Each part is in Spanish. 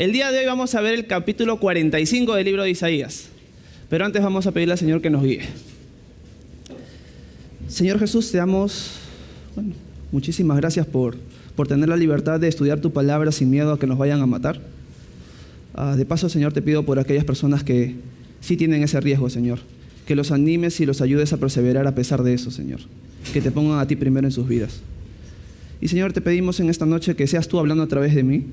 El día de hoy vamos a ver el capítulo 45 del libro de Isaías. Pero antes vamos a pedirle al Señor que nos guíe. Señor Jesús, te damos muchísimas gracias por tener la libertad de estudiar tu palabra sin miedo a que nos vayan a matar. De paso, Señor, te pido por aquellas personas que sí tienen ese riesgo, Señor, que los animes y los ayudes a perseverar a pesar de eso, Señor, que te pongan a ti primero en sus vidas. Y Señor, te pedimos en esta noche que seas tú hablando a través de mí,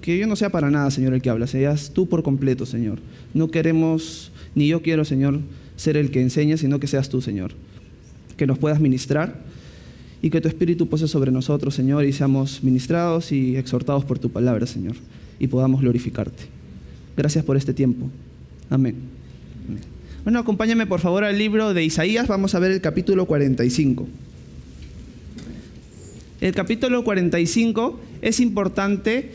que yo no sea para nada, Señor, el que habla, seas tú por completo, Señor. No queremos, ni yo quiero, Señor, ser el que enseñe, sino que seas tú, Señor, que nos puedas ministrar y que tu Espíritu pose sobre nosotros, Señor, y seamos ministrados y exhortados por tu palabra, Señor, y podamos glorificarte. Gracias por este tiempo. Amén. Amén. Bueno, acompáñame por favor al libro de Isaías. Vamos a ver el capítulo 45. El capítulo 45 es importante.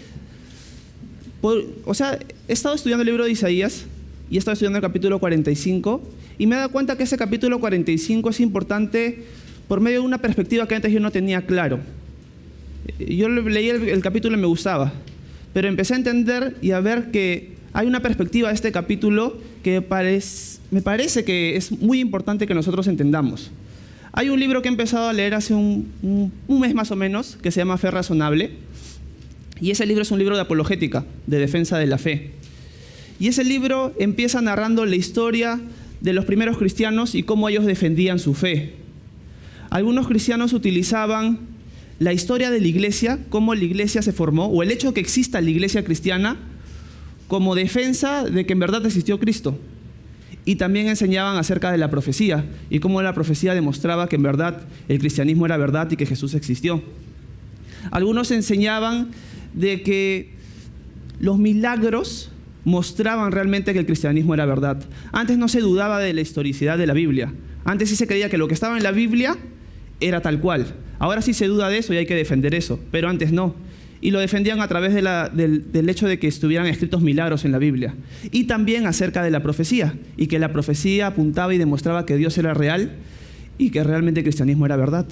He estado estudiando el libro de Isaías y he estado estudiando el capítulo 45 y me he dado cuenta que ese capítulo 45 es importante por medio de una perspectiva que antes yo no tenía claro. Yo leí el capítulo y me gustaba, pero empecé a entender y a ver que hay una perspectiva de este capítulo que me parece que es muy importante que nosotros entendamos. Hay un libro que he empezado a leer hace un mes más o menos, que se llama Fe Razonable, y ese libro es un libro de apologética, de defensa de la fe. Y ese libro empieza narrando la historia de los primeros cristianos y cómo ellos defendían su fe. Algunos cristianos utilizaban la historia de la iglesia, cómo la iglesia se formó, o el hecho de que exista la iglesia cristiana, como defensa de que en verdad existió Cristo. Y también enseñaban acerca de la profecía y cómo la profecía demostraba que en verdad el cristianismo era verdad y que Jesús existió. Algunos enseñaban de que los milagros mostraban realmente que el cristianismo era verdad. Antes no se dudaba de la historicidad de la Biblia. Antes sí se creía que lo que estaba en la Biblia era tal cual. Ahora sí se duda de eso y hay que defender eso, pero antes no. Y lo defendían a través del hecho de que estuvieran escritos milagros en la Biblia. Y también acerca de la profecía, y que la profecía apuntaba y demostraba que Dios era real y que realmente el cristianismo era verdad.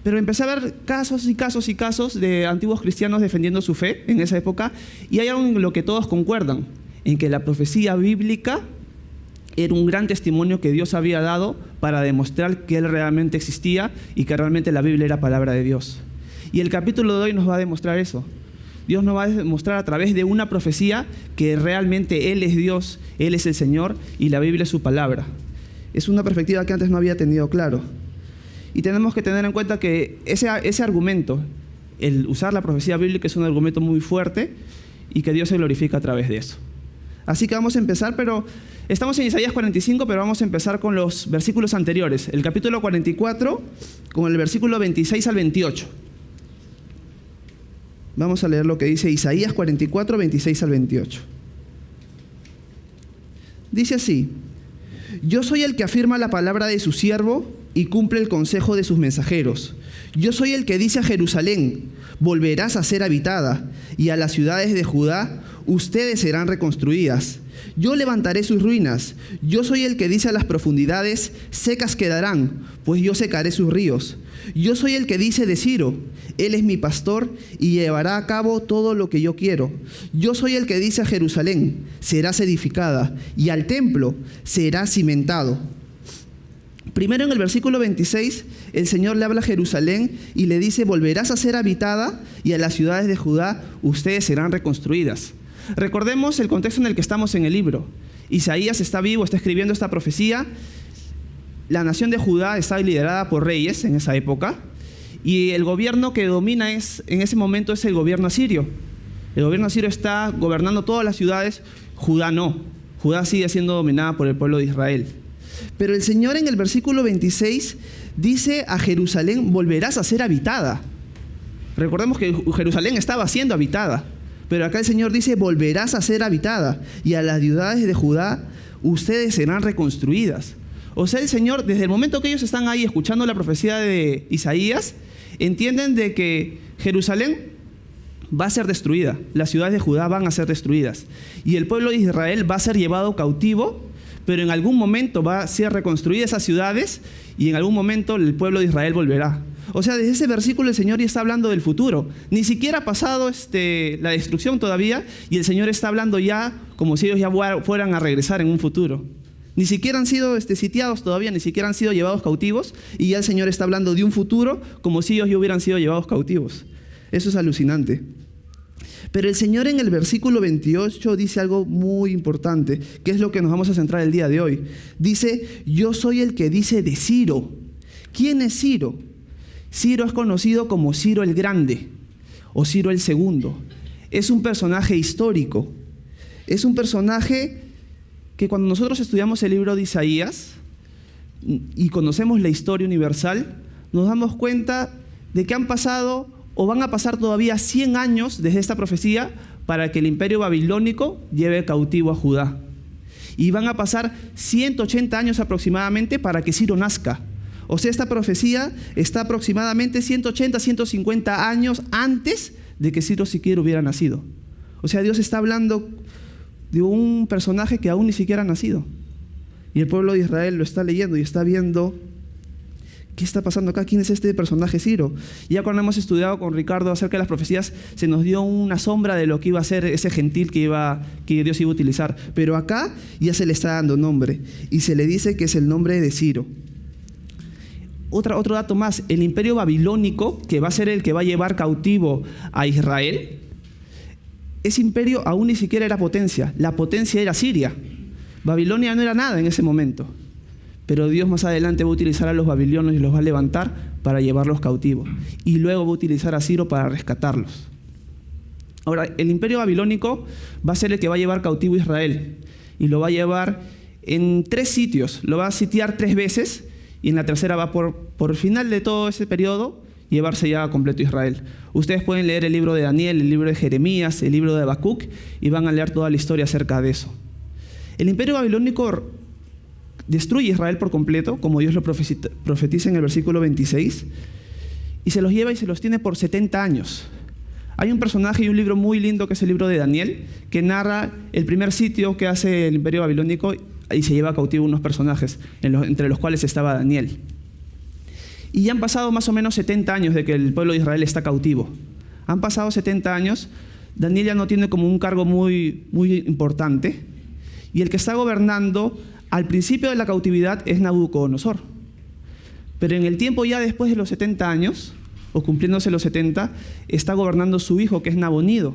Pero empecé a ver casos y casos y casos de antiguos cristianos defendiendo su fe en esa época, y hay algo en lo que todos concuerdan, en que la profecía bíblica era un gran testimonio que Dios había dado para demostrar que Él realmente existía y que realmente la Biblia era palabra de Dios. Y el capítulo de hoy nos va a demostrar eso. Dios nos va a demostrar a través de una profecía que realmente Él es Dios, Él es el Señor y la Biblia es su palabra. Es una perspectiva que antes no había tenido claro. Y tenemos que tener en cuenta que ese argumento, el usar la profecía bíblica, es un argumento muy fuerte y que Dios se glorifica a través de eso. Así que vamos a empezar, pero estamos en Isaías 45, pero vamos a empezar con los versículos anteriores. El capítulo 44, con el versículo 26 al 28. Vamos a leer lo que dice Isaías 44, 26 al 28. Dice así: Yo soy el que afirma la palabra de su siervo y cumple el consejo de sus mensajeros. Yo soy el que dice a Jerusalén: volverás a ser habitada, y a las ciudades de Judá, ustedes serán reconstruidas. Yo levantaré sus ruinas. Yo soy el que dice a las profundidades: secas quedarán, pues yo secaré sus ríos. Yo soy el que dice de Ciro: Él es mi pastor y llevará a cabo todo lo que yo quiero. Yo soy el que dice a Jerusalén: serás edificada, y al templo: será cimentado. Primero en el versículo 26, el Señor le habla a Jerusalén y le dice: volverás a ser habitada, y a las ciudades de Judá ustedes serán reconstruidas. Recordemos el contexto en el que estamos en el libro. Isaías está vivo, está escribiendo esta profecía. La nación de Judá está liderada por reyes en esa época, y el gobierno que domina en ese momento es el gobierno asirio. El gobierno asirio está gobernando todas las ciudades, Judá no. Judá sigue siendo dominada por el pueblo de Israel. Pero el Señor en el versículo 26 dice a Jerusalén: volverás a ser habitada. Recordemos que Jerusalén estaba siendo habitada, pero acá el Señor dice: volverás a ser habitada, y a las ciudades de Judá ustedes serán reconstruidas. O sea, el Señor, desde el momento que ellos están ahí escuchando la profecía de Isaías, entienden de que Jerusalén va a ser destruida, las ciudades de Judá van a ser destruidas, y el pueblo de Israel va a ser llevado cautivo, pero en algún momento va a ser reconstruida esas ciudades, y en algún momento el pueblo de Israel volverá. O sea, desde ese versículo el Señor ya está hablando del futuro. Ni siquiera ha pasado la destrucción todavía y el Señor está hablando ya como si ellos ya fueran a regresar en un futuro. Ni siquiera han sido sitiados todavía, ni siquiera han sido llevados cautivos y ya el Señor está hablando de un futuro como si ellos ya hubieran sido llevados cautivos. Eso es alucinante. Pero el Señor en el versículo 28 dice algo muy importante, que es lo que nos vamos a centrar el día de hoy. Dice, yo soy el que dice de Ciro. ¿Quién es Ciro? Ciro es conocido como Ciro el Grande o Ciro el Segundo. Es un personaje histórico. Es un personaje que cuando nosotros estudiamos el libro de Isaías y conocemos la historia universal, nos damos cuenta de que han pasado o van a pasar todavía 100 años desde esta profecía para que el imperio babilónico lleve cautivo a Judá. Y van a pasar 180 años aproximadamente para que Ciro nazca. O sea, esta profecía está aproximadamente 180, 150 años antes de que Ciro siquiera hubiera nacido. O sea, Dios está hablando de un personaje que aún ni siquiera ha nacido. Y el pueblo de Israel lo está leyendo y está viendo qué está pasando acá, quién es este personaje Ciro. Y ya cuando hemos estudiado con Ricardo acerca de las profecías, se nos dio una sombra de lo que iba a ser ese gentil que Dios iba a utilizar. Pero acá ya se le está dando nombre y se le dice que es el nombre de Ciro. Otro dato más, el imperio babilónico, que va a ser el que va a llevar cautivo a Israel, ese imperio aún ni siquiera era potencia. La potencia era Siria. Babilonia no era nada en ese momento. Pero Dios más adelante va a utilizar a los babilonios y los va a levantar para llevarlos cautivos. Y luego va a utilizar a Ciro para rescatarlos. Ahora, el imperio babilónico va a ser el que va a llevar cautivo a Israel. Y lo va a llevar en 3 sitios. Lo va a sitiar 3 veces. Y en la tercera va por final de todo ese periodo llevarse ya a completo Israel. Ustedes pueden leer el libro de Daniel, el libro de Jeremías, el libro de Habacuc y van a leer toda la historia acerca de eso. El imperio babilónico destruye Israel por completo, como Dios lo profetiza en el versículo 26, y se los lleva y se los tiene por 70 años. Hay un personaje y un libro muy lindo que es el libro de Daniel, que narra el primer sitio que hace el imperio babilónico y se lleva cautivo unos personajes, entre los cuales estaba Daniel. Y ya han pasado más o menos 70 años de que el pueblo de Israel está cautivo. Han pasado 70 años, Daniel ya no tiene como un cargo muy importante, y el que está gobernando al principio de la cautividad es Nabucodonosor. Pero en el tiempo ya después de los 70 años, o cumpliéndose los 70, está gobernando su hijo, que es Nabonido.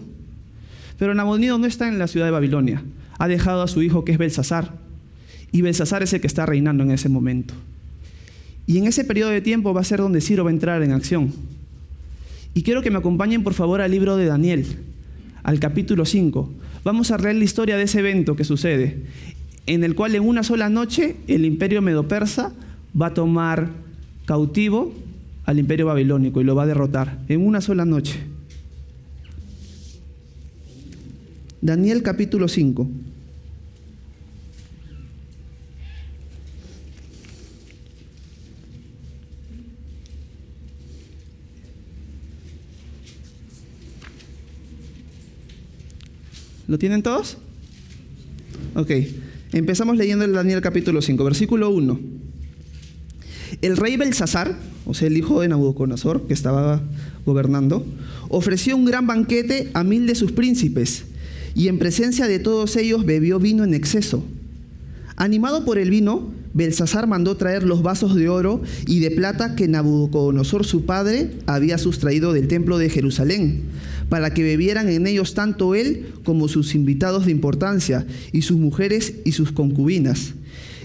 Pero Nabonido no está en la ciudad de Babilonia. Ha dejado a su hijo, que es Belsasar. Y Belsasar es el que está reinando en ese momento. Y en ese periodo de tiempo va a ser donde Ciro va a entrar en acción. Y quiero que me acompañen por favor al libro de Daniel, al capítulo 5. Vamos a leer la historia de ese evento que sucede, en el cual en una sola noche el imperio medo-persa va a tomar cautivo al imperio babilónico y lo va a derrotar en una sola noche. Daniel capítulo 5. ¿Lo tienen todos? Ok. Empezamos leyendo el Daniel capítulo 5, versículo 1. El rey Belsasar, o sea, el hijo de Nabucodonosor, que estaba gobernando, ofreció un gran banquete a 1000 de sus príncipes, y en presencia de todos ellos bebió vino en exceso. Animado por el vino, Belsasar mandó traer los vasos de oro y de plata que Nabucodonosor su padre había sustraído del templo de Jerusalén, para que bebieran en ellos tanto él como sus invitados de importancia, y sus mujeres y sus concubinas.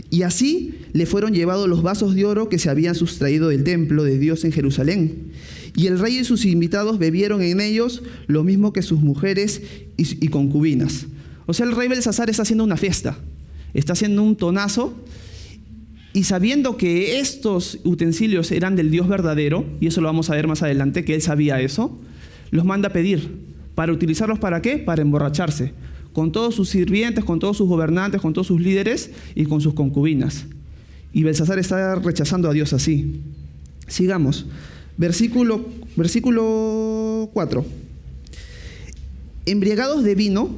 Y así le fueron llevados los vasos de oro que se habían sustraído del templo de Dios en Jerusalén. Y el rey y sus invitados bebieron en ellos lo mismo que sus mujeres y concubinas. O sea, el rey Belsasar está haciendo una fiesta, está haciendo un tonazo, y sabiendo que estos utensilios eran del Dios verdadero, y eso lo vamos a ver más adelante, que él sabía eso, los manda a pedir. ¿Para utilizarlos para qué? Para emborracharse, con todos sus sirvientes, con todos sus gobernantes, con todos sus líderes y con sus concubinas. Y Belsasar está rechazando a Dios así. Sigamos. Versículo 4. Embriagados de vino,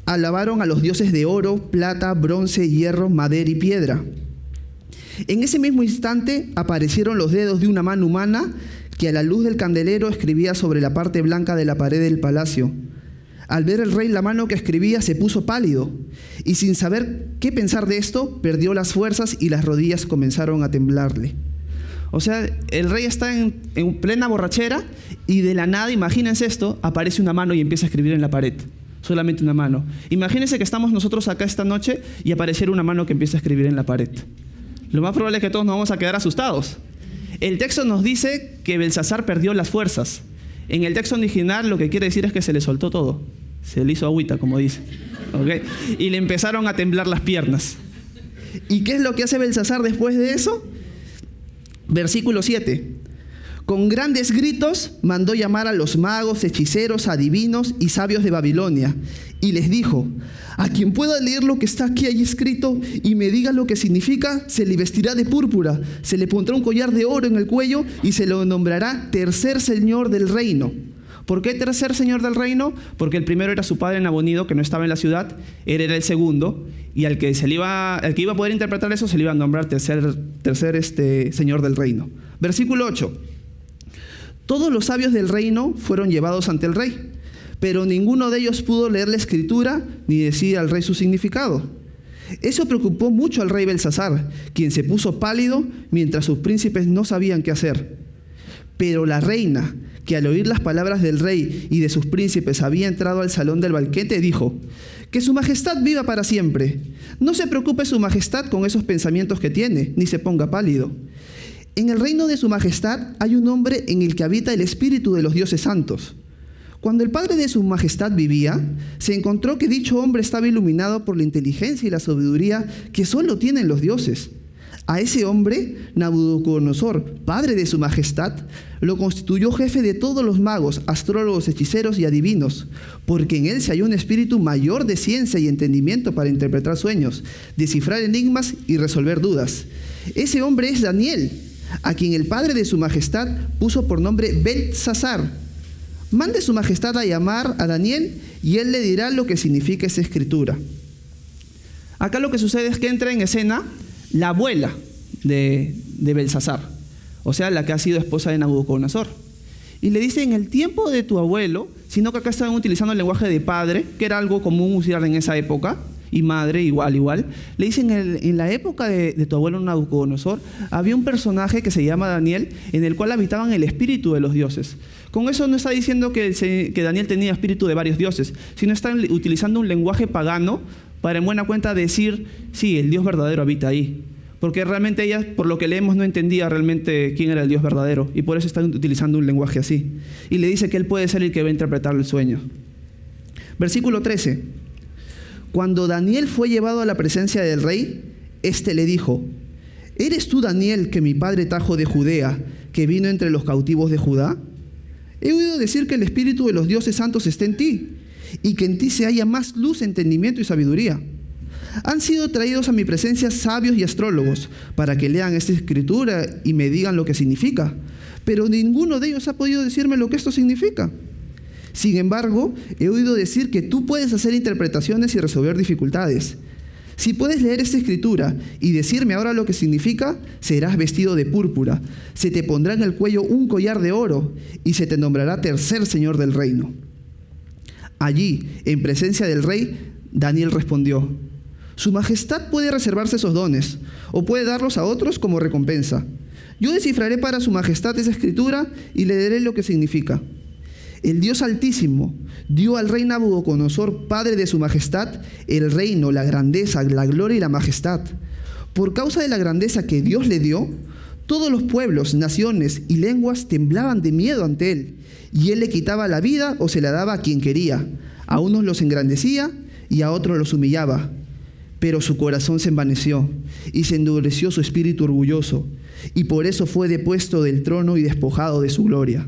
alabaron a los dioses de oro, plata, bronce, hierro, madera y piedra. En ese mismo instante aparecieron los dedos de una mano humana que a la luz del candelero escribía sobre la parte blanca de la pared del palacio. Al ver el rey la mano que escribía, se puso pálido y, sin saber qué pensar de esto, perdió las fuerzas y las rodillas comenzaron a temblarle. O sea, el rey está en plena borrachera y de la nada, imagínense esto, aparece una mano y empieza a escribir en la pared. Solamente una mano. Imagínense que estamos nosotros acá esta noche y apareciera una mano que empieza a escribir en la pared. Lo más probable es que todos nos vamos a quedar asustados. El texto nos dice que Belsasar perdió las fuerzas. En el texto original lo que quiere decir es que se le soltó todo. Se le hizo agüita, como dice. ¿Okay? Y le empezaron a temblar las piernas. ¿Y qué es lo que hace Belsasar después de eso? Versículo 7. Con grandes gritos mandó llamar a los magos, hechiceros, adivinos y sabios de Babilonia. Y les dijo: a quien pueda leer lo que está aquí ahí escrito y me diga lo que significa, se le vestirá de púrpura, se le pondrá un collar de oro en el cuello y se lo nombrará tercer señor del reino. ¿Por qué tercer señor del reino? Porque el primero era su padre Nabonido, que no estaba en la ciudad. Él era el segundo, y al que iba a poder interpretar eso se le iba a nombrar tercer señor del reino. Versículo 8. Todos los sabios del reino fueron llevados ante el rey, pero ninguno de ellos pudo leer la escritura ni decir al rey su significado. Eso preocupó mucho al rey Belsasar, quien se puso pálido mientras sus príncipes no sabían qué hacer. Pero la reina, que al oír las palabras del rey y de sus príncipes había entrado al salón del banquete, dijo: que su majestad viva para siempre. No se preocupe su majestad con esos pensamientos que tiene, ni se ponga pálido. En el reino de su majestad hay un hombre en el que habita el espíritu de los dioses santos. Cuando el padre de su majestad vivía, se encontró que dicho hombre estaba iluminado por la inteligencia y la sabiduría que solo tienen los dioses. A ese hombre, Nabucodonosor, padre de su majestad, lo constituyó jefe de todos los magos, astrólogos, hechiceros y adivinos, porque en él se halló un espíritu mayor de ciencia y entendimiento para interpretar sueños, descifrar enigmas y resolver dudas. Ese hombre es Daniel, a quien el padre de su majestad puso por nombre Belsasar. Mande su majestad a llamar a Daniel y él le dirá lo que significa esa escritura. Acá lo que sucede es que entra en escena la abuela de Belsasar, o sea, la que ha sido esposa de Nabucodonosor. Y le dice: en el tiempo de tu abuelo, sino que acá estaban utilizando el lenguaje de padre, que era algo común usar en esa época, y madre igual. Le dicen: en la época de tu abuelo Nabucodonosor, había un personaje que se llama Daniel, en el cual habitaban el espíritu de los dioses. Con eso no está diciendo que Daniel tenía espíritu de varios dioses, sino está utilizando un lenguaje pagano para en buena cuenta decir: sí, el Dios verdadero habita ahí. Porque realmente ella, por lo que leemos, no entendía realmente quién era el Dios verdadero, y por eso está utilizando un lenguaje así. Y le dice que él puede ser el que va a interpretar el sueño. Versículo 13. Cuando Daniel fue llevado a la presencia del rey, éste le dijo: ¿eres tú Daniel que mi padre trajo de Judea, que vino entre los cautivos de Judá? He oído decir que el espíritu de los dioses santos está en ti, y que en ti se halla más luz, entendimiento y sabiduría. Han sido traídos a mi presencia sabios y astrólogos para que lean esta escritura y me digan lo que significa, pero ninguno de ellos ha podido decirme lo que esto significa. Sin embargo, he oído decir que tú puedes hacer interpretaciones y resolver dificultades. Si puedes leer esta escritura y decirme ahora lo que significa, serás vestido de púrpura, se te pondrá en el cuello un collar de oro y se te nombrará tercer señor del reino. Allí, en presencia del rey, Daniel respondió: Su majestad puede reservarse esos dones, o puede darlos a otros como recompensa. Yo descifraré para su majestad esa escritura y le diré lo que significa. El Dios Altísimo dio al rey Nabucodonosor, padre de su majestad, el reino, la grandeza, la gloria y la majestad. Por causa de la grandeza que Dios le dio, todos los pueblos, naciones y lenguas temblaban de miedo ante él, y él le quitaba la vida o se la daba a quien quería. A unos los engrandecía y a otros los humillaba. Pero su corazón se envaneció y se endureció su espíritu orgulloso, y por eso fue depuesto del trono y despojado de su gloria.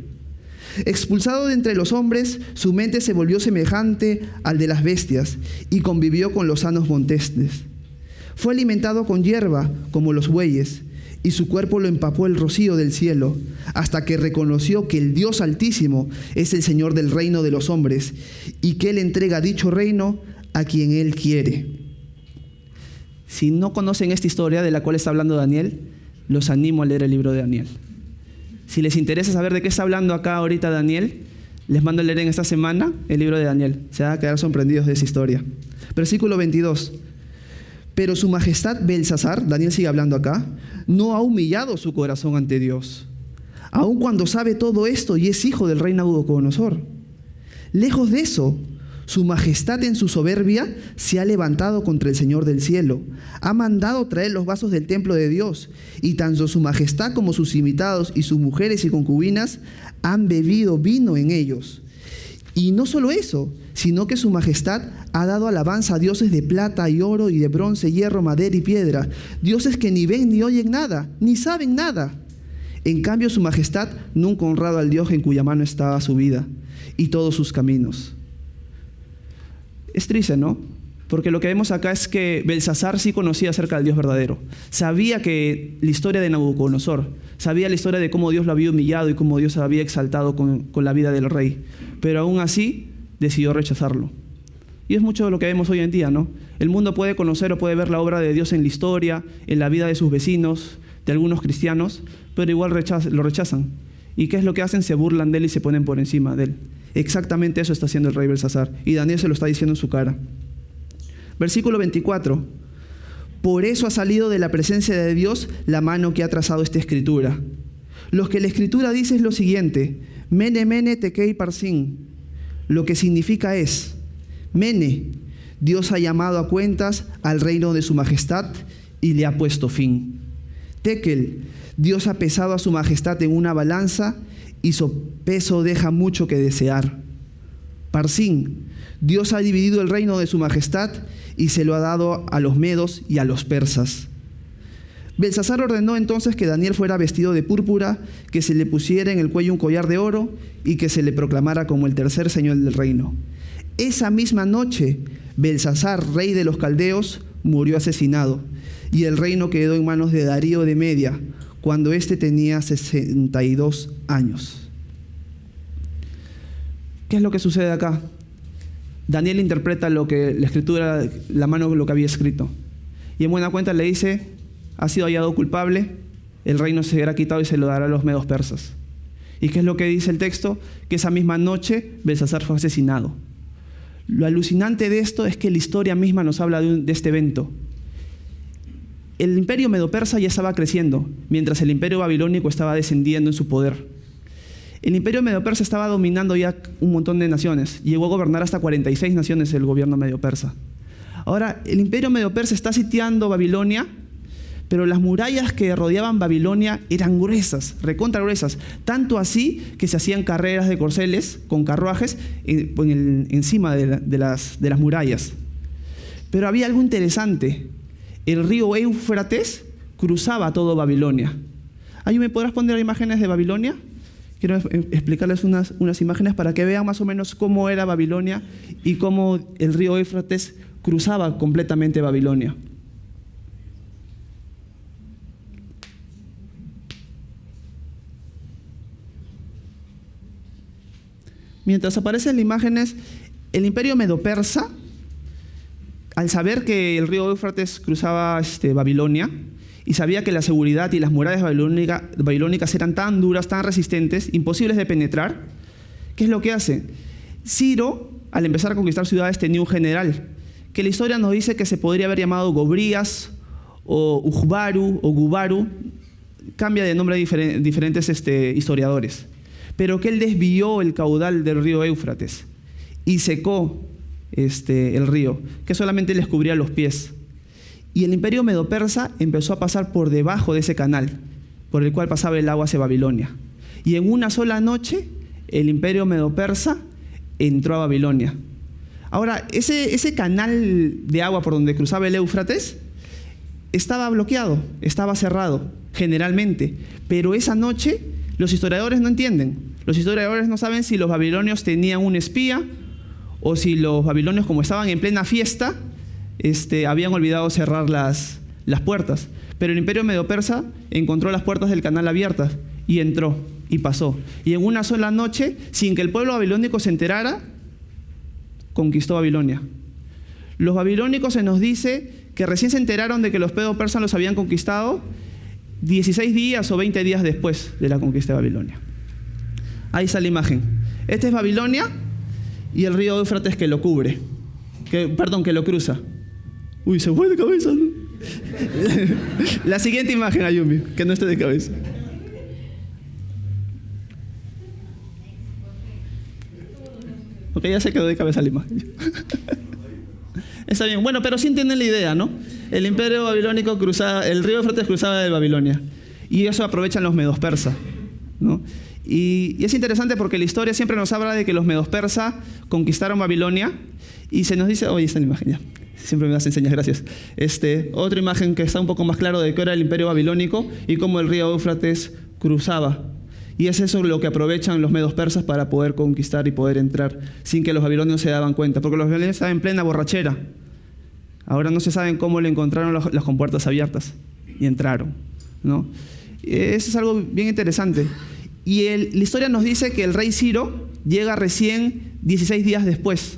Expulsado de entre los hombres, su mente se volvió semejante al de las bestias y convivió con los sanos monteses. Fue alimentado con hierba como los bueyes, y su cuerpo lo empapó el rocío del cielo, hasta que reconoció que el Dios Altísimo es el Señor del reino de los hombres, y que Él entrega dicho reino a quien Él quiere. Si no conocen esta historia de la cual está hablando Daniel, los animo a leer el libro de Daniel. Si les interesa saber de qué está hablando acá ahorita Daniel, les mando a leer en esta semana el libro de Daniel. Se van a quedar sorprendidos de esa historia. Versículo 22. Pero su majestad Belsasar, Daniel sigue hablando acá, no ha humillado su corazón ante Dios, aun cuando sabe todo esto y es hijo del rey Nabucodonosor. Lejos de eso, su majestad en su soberbia se ha levantado contra el Señor del cielo. Ha mandado traer los vasos del templo de Dios, y tanto su majestad como sus invitados y sus mujeres y concubinas han bebido vino en ellos. Y no solo eso, sino que su majestad ha dado alabanza a dioses de plata y oro y de bronce, hierro, madera y piedra, dioses que ni ven ni oyen nada, ni saben nada. En cambio, su majestad nunca ha honrado al Dios en cuya mano estaba su vida y todos sus caminos. Es triste, ¿no? Porque lo que vemos acá es que Belsasar sí conocía acerca del Dios verdadero. Sabía que la historia de Nabucodonosor, sabía la historia de cómo Dios lo había humillado y cómo Dios lo había exaltado con la vida del rey. Pero aún así decidió rechazarlo. Y es mucho de lo que vemos hoy en día, ¿no? El mundo puede conocer o puede ver la obra de Dios en la historia, en la vida de sus vecinos, de algunos cristianos, pero igual lo rechazan. ¿Y qué es lo que hacen? Se burlan de él y se ponen por encima de él. Exactamente eso está haciendo el rey Belsasar. Y Daniel se lo está diciendo en su cara. Versículo 24. Por eso ha salido de la presencia de Dios la mano que ha trazado esta escritura. Lo que la escritura dice es lo siguiente: Mene, mene, tekei, parsin. Lo que significa es: Mene, Dios ha llamado a cuentas al reino de su majestad y le ha puesto fin. Tekel, Dios ha pesado a su majestad en una balanza y su peso deja mucho que desear. Parsin, Dios ha dividido el reino de su majestad y se lo ha dado a los medos y a los persas. Belsasar ordenó entonces que Daniel fuera vestido de púrpura, que se le pusiera en el cuello un collar de oro y que se le proclamara como el tercer señor del reino. Esa misma noche, Belsasar, rey de los caldeos, murió asesinado, y el reino quedó en manos de Darío de Media, cuando éste tenía 62 años. ¿Qué es lo que sucede acá? Daniel interpreta lo que la escritura, la mano, lo que había escrito. Y en buena cuenta le dice: ha sido hallado culpable, el reino se será quitado y se lo dará a los medos persas. ¿Y qué es lo que dice el texto? Que esa misma noche Belsasar fue asesinado. Lo alucinante de esto es que la historia misma nos habla de este evento. El imperio medo-persa ya estaba creciendo, mientras el imperio babilónico estaba descendiendo en su poder. El imperio medo-persa estaba dominando ya un montón de naciones. Llegó a gobernar hasta 46 naciones el gobierno medo-persa. Ahora, el imperio medo-persa está sitiando Babilonia, pero las murallas que rodeaban Babilonia eran gruesas, recontra gruesas. Tanto así que se hacían carreras de corceles con carruajes encima de las murallas. Pero había algo interesante. El río Éufrates cruzaba todo Babilonia. ¿Ahí me podrás poner imágenes de Babilonia? Quiero explicarles unas imágenes para que vean más o menos cómo era Babilonia y cómo el río Éufrates cruzaba completamente Babilonia. Mientras aparecen las imágenes, el imperio medo-persa, al saber que el río Éufrates cruzaba Babilonia, y sabía que la seguridad y las murallas babilónicas eran tan duras, tan resistentes, imposibles de penetrar, ¿qué es lo que hace? Ciro, al empezar a conquistar ciudades, tenía un general, que la historia nos dice que se podría haber llamado Gobrías, o Ujbaru, o Gubaru, cambia de nombre diferentes historiadores, pero que él desvió el caudal del río Éufrates y secó el río, que solamente les cubría los pies. Y el imperio medo-persa empezó a pasar por debajo de ese canal, por el cual pasaba el agua hacia Babilonia. Y en una sola noche, el imperio medo-persa entró a Babilonia. Ahora, ese canal de agua por donde cruzaba el Éufrates estaba bloqueado, estaba cerrado, generalmente. Pero esa noche, los historiadores no entienden. Los historiadores no saben si los babilonios tenían un espía o si los babilonios, como estaban en plena fiesta, habían olvidado cerrar las puertas. Pero el imperio medo-persa encontró las puertas del canal abiertas y entró y pasó. Y en una sola noche, sin que el pueblo babilónico se enterara, conquistó Babilonia. Los babilónicos se nos dice que recién se enteraron de que los Medo-Persas los habían conquistado 16 días o 20 días después de la conquista de Babilonia. Ahí está la imagen. Esta es Babilonia y el río Éufrates que lo cubre, que lo cruza. Uy, se fue de cabeza, ¿no? La siguiente imagen, Ayumi, que no esté de cabeza. Ok, ya se quedó de cabeza la imagen. Está bien, bueno, pero sí entienden la idea, ¿no? El imperio babilónico cruzaba, el río Éufrates cruzaba de Babilonia. Y eso aprovechan los medos persas, ¿no? Y es interesante porque la historia siempre nos habla de que los medos persas conquistaron Babilonia. Y se nos dice, oye, está la imagen ya. Siempre me das enseñas, gracias. Otra imagen que está un poco más claro de qué era el imperio babilónico y cómo el río Éufrates cruzaba. Y es eso lo que aprovechan los medos persas para poder conquistar y poder entrar sin que los babilonios se daban cuenta. Porque los babilonios estaban en plena borrachera. Ahora no se saben cómo le encontraron las compuertas abiertas y entraron, ¿no? Eso es algo bien interesante. Y la historia nos dice que el rey Ciro llega recién 16 días después.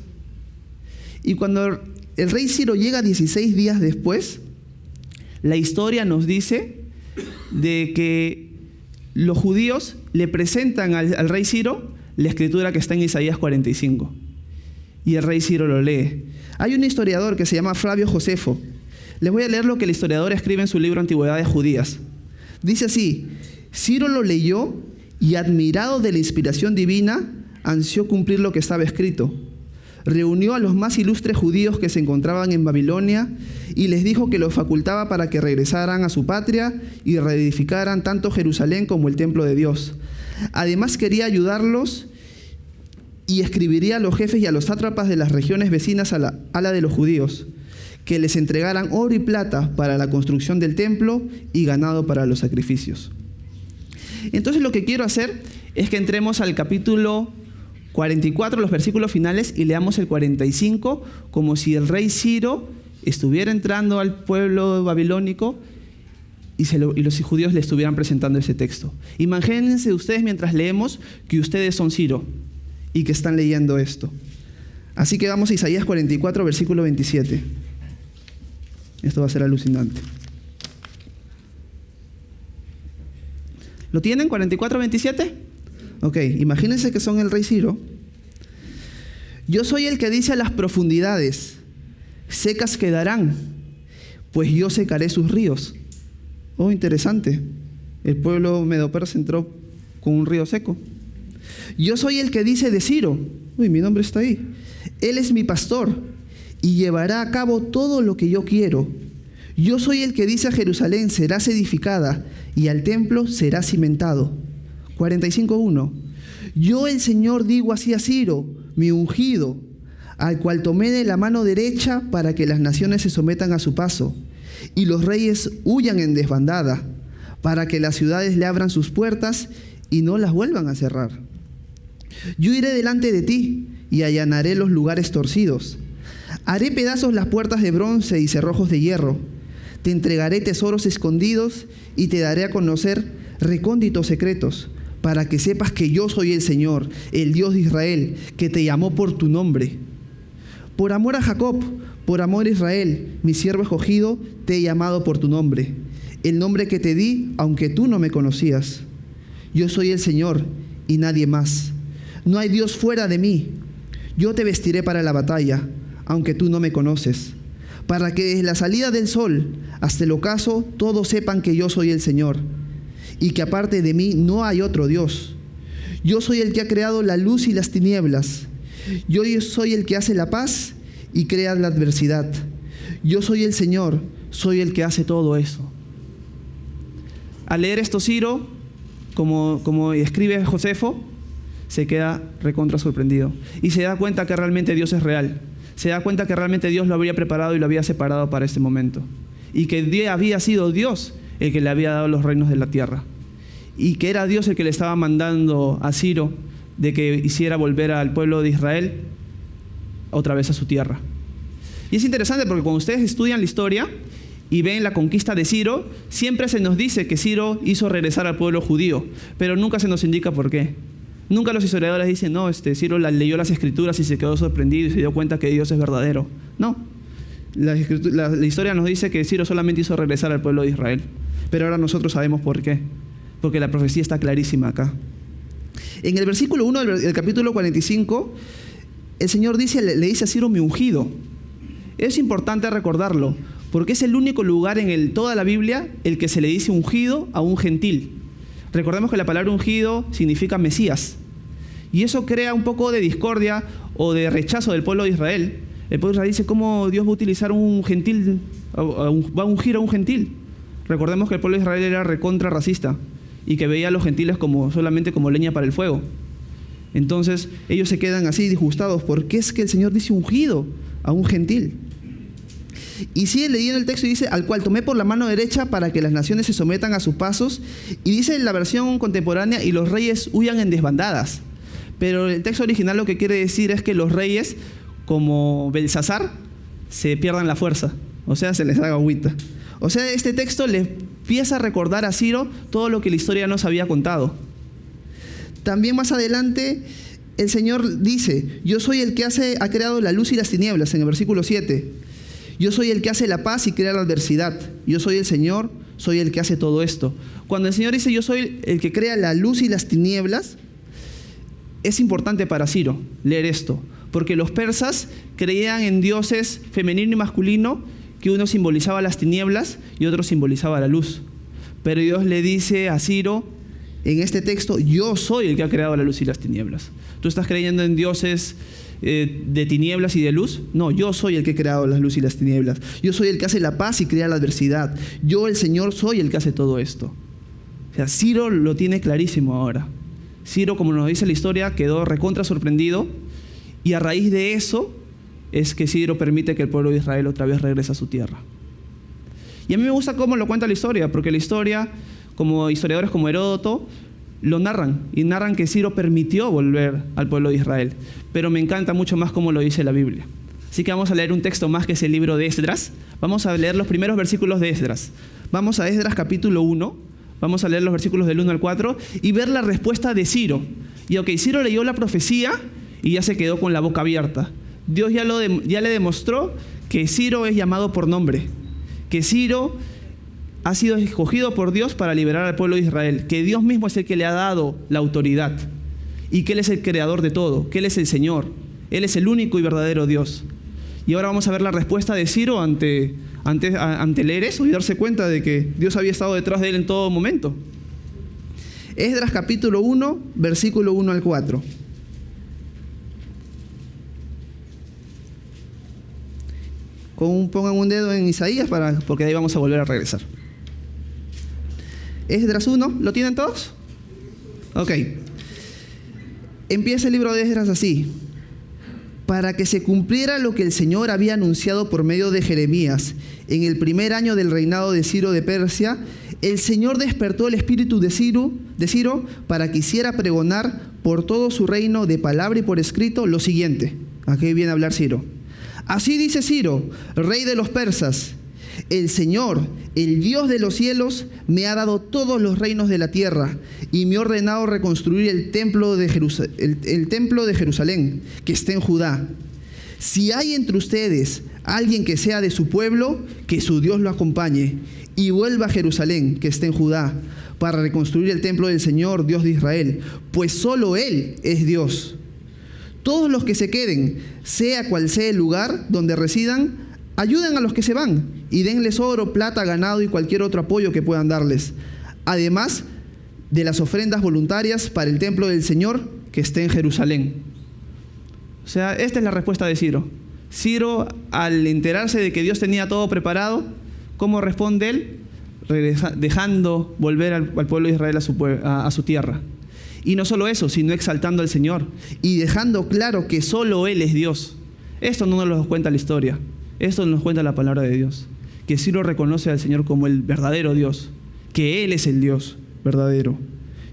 Y cuando el rey Ciro llega 16 días después, la historia nos dice de que los judíos le presentan al rey Ciro la escritura que está en Isaías 45. Y el rey Ciro lo lee. Hay un historiador que se llama Flavio Josefo. Les voy a leer lo que el historiador escribe en su libro Antigüedades Judías. Dice así: Ciro lo leyó y, admirado de la inspiración divina, ansió cumplir lo que estaba escrito. Reunió a los más ilustres judíos que se encontraban en Babilonia y les dijo que los facultaba para que regresaran a su patria y reedificaran tanto Jerusalén como el templo de Dios. Además quería ayudarlos y escribiría a los jefes y a los sátrapas de las regiones vecinas a la de los judíos, que les entregaran oro y plata para la construcción del templo y ganado para los sacrificios. Entonces lo que quiero hacer es que entremos al capítulo 44, los versículos finales, y leamos el 45 como si el rey Ciro estuviera entrando al pueblo babilónico y los judíos le estuvieran presentando ese texto. Imagínense ustedes mientras leemos que ustedes son Ciro y que están leyendo esto. Así que vamos a Isaías 44, versículo 27. Esto va a ser alucinante. ¿Lo tienen? 44, 27. Ok, imagínense que son el rey Ciro. Yo soy el que dice a las profundidades: secas quedarán, pues yo secaré sus ríos. Oh, interesante. El pueblo medo-persa entró con un río seco. Yo soy el que dice de Ciro. Uy, mi nombre está ahí. Él es mi pastor y llevará a cabo todo lo que yo quiero. Yo soy el que dice a Jerusalén: serás edificada, y al templo será cimentado. 45:1. Yo, el Señor, digo así a Ciro, mi ungido, al cual tomé de la mano derecha para que las naciones se sometan a su paso y los reyes huyan en desbandada, para que las ciudades le abran sus puertas y no las vuelvan a cerrar. Yo iré delante de ti y allanaré los lugares torcidos. Haré pedazos las puertas de bronce y cerrojos de hierro. Te entregaré tesoros escondidos y te daré a conocer recónditos secretos, para que sepas que yo soy el Señor, el Dios de Israel, que te llamó por tu nombre. Por amor a Jacob, por amor a Israel, mi siervo escogido, te he llamado por tu nombre, el nombre que te di, aunque tú no me conocías. Yo soy el Señor y nadie más. No hay Dios fuera de mí. Yo te vestiré para la batalla, aunque tú no me conoces, para que desde la salida del sol hasta el ocaso todos sepan que yo soy el Señor, y que aparte de mí no hay otro Dios. Yo soy el que ha creado la luz y las tinieblas. Yo soy el que hace la paz y crea la adversidad. Yo soy el Señor, soy el que hace todo eso. Al leer esto Ciro, como escribe Josefo, se queda recontra sorprendido y se da cuenta que realmente Dios es real. Se da cuenta que realmente Dios lo había preparado y lo había separado para este momento, y que había sido Dios el que le había dado los reinos de la tierra, y que era Dios el que le estaba mandando a Ciro de que hiciera volver al pueblo de Israel otra vez a su tierra. Y es interesante porque cuando ustedes estudian la historia y ven la conquista de Ciro, siempre se nos dice que Ciro hizo regresar al pueblo judío, pero nunca se nos indica por qué. Nunca los historiadores dicen: no, Ciro leyó las escrituras y se quedó sorprendido y se dio cuenta que Dios es verdadero. No. La historia nos dice que Ciro solamente hizo regresar al pueblo de Israel. Pero ahora nosotros sabemos por qué. Porque la profecía está clarísima acá. En el versículo 1 del capítulo 45, el Señor le dice a Ciro, mi ungido. Es importante recordarlo, porque es el único lugar en toda la Biblia el que se le dice ungido a un gentil. Recordemos que la palabra ungido significa Mesías. Y eso crea un poco de discordia o de rechazo del pueblo de Israel. El pueblo de Israel dice, ¿cómo Dios va a utilizar un gentil, va a ungir a un gentil? Recordemos que el pueblo de Israel era recontra racista y que veía a los gentiles solamente como leña para el fuego. Entonces ellos se quedan así disgustados. ¿Por qué es que el Señor dice ungido a un gentil? Y sigue leyendo el texto y dice, al cual tomé por la mano derecha para que las naciones se sometan a sus pasos. Y dice en la versión contemporánea, y los reyes huyan en desbandadas. Pero el texto original lo que quiere decir es que los reyes, como Belsasar, se pierdan la fuerza. O sea, se les haga agüita. O sea, este texto le empieza a recordar a Ciro todo lo que la historia nos había contado. También más adelante, el Señor dice, yo soy el que ha creado la luz y las tinieblas, en el versículo 7. Yo soy el que hace la paz y crea la adversidad. Yo soy el Señor, soy el que hace todo esto. Cuando el Señor dice, yo soy el que crea la luz y las tinieblas, es importante para Ciro leer esto, porque los persas creían en dioses femenino y masculino, que uno simbolizaba las tinieblas y otro simbolizaba la luz. Pero Dios le dice a Ciro, en este texto, yo soy el que ha creado la luz y las tinieblas. ¿Tú estás creyendo en dioses de tinieblas y de luz? No, yo soy el que he creado la luz y las tinieblas. Yo soy el que hace la paz y crea la adversidad. Yo, el Señor, soy el que hace todo esto. O sea, Ciro lo tiene clarísimo ahora. Ciro, como nos dice la historia, quedó recontra sorprendido, y a raíz de eso es que Ciro permite que el pueblo de Israel otra vez regrese a su tierra. Y a mí me gusta cómo lo cuenta la historia, porque la historia, como historiadores como Heródoto, lo narran, y narran que Ciro permitió volver al pueblo de Israel. Pero me encanta mucho más cómo lo dice la Biblia. Así que vamos a leer un texto más, que es el libro de Esdras. Vamos a leer los primeros versículos de Esdras. Vamos a Esdras capítulo 1, vamos a leer los versículos del 1 al 4 y ver la respuesta de Ciro. Y Ciro leyó la profecía y ya se quedó con la boca abierta. Dios ya le demostró que Ciro es llamado por nombre, que Ciro ha sido escogido por Dios para liberar al pueblo de Israel, que Dios mismo es el que le ha dado la autoridad y que Él es el creador de todo, que Él es el Señor, Él es el único y verdadero Dios. Y ahora vamos a ver la respuesta de Ciro ante leer eso y darse cuenta de que Dios había estado detrás de él en todo momento. Esdras capítulo 1, versículo 1 al 4. Pongan un dedo en Isaías porque de ahí vamos a volver a regresar. Esdras 1, ¿lo tienen todos? Ok. Empieza el libro de Esdras así. Para que se cumpliera lo que el Señor había anunciado por medio de Jeremías, en el primer año del reinado de Ciro de Persia, el Señor despertó el espíritu de Ciro para que hiciera pregonar por todo su reino de palabra y por escrito lo siguiente. Aquí viene a hablar Ciro. Así dice Ciro, rey de los persas: el Señor, el Dios de los cielos, me ha dado todos los reinos de la tierra y me ha ordenado reconstruir el templo de Jerusalén, que está en Judá. Si hay entre ustedes alguien que sea de su pueblo, que su Dios lo acompañe y vuelva a Jerusalén, que está en Judá, para reconstruir el templo del Señor, Dios de Israel, pues solo Él es Dios. Todos los que se queden, sea cual sea el lugar donde residan, ayuden a los que se van y denles oro, plata, ganado y cualquier otro apoyo que puedan darles, además de las ofrendas voluntarias para el templo del Señor que esté en Jerusalén. O sea, esta es la respuesta de Ciro. Ciro, al enterarse de que Dios tenía todo preparado, ¿cómo responde él? Dejando volver al pueblo de Israel a su tierra. Y no solo eso, sino exaltando al Señor y dejando claro que solo Él es Dios. Esto no nos lo cuenta la historia, esto nos cuenta la palabra de Dios. Que Ciro reconoce al Señor como el verdadero Dios, que Él es el Dios verdadero.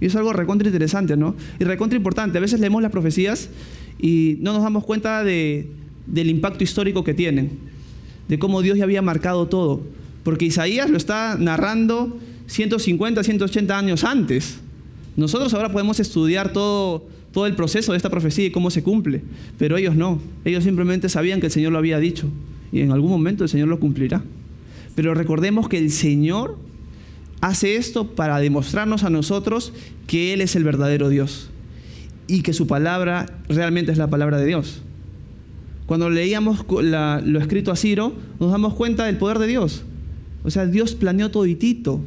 Y es algo recontra interesante, ¿no? Y recontra importante. A veces leemos las profecías y no nos damos cuenta del impacto histórico que tienen, de cómo Dios ya había marcado todo. Porque Isaías lo está narrando 150, 180 años antes. Nosotros ahora podemos estudiar todo el proceso de esta profecía y cómo se cumple, pero ellos no. Ellos simplemente sabían que el Señor lo había dicho y en algún momento el Señor lo cumplirá. Pero recordemos que el Señor hace esto para demostrarnos a nosotros que Él es el verdadero Dios y que su palabra realmente es la palabra de Dios. Cuando leíamos lo escrito a Ciro, nos damos cuenta del poder de Dios. O sea, Dios planeó toditito.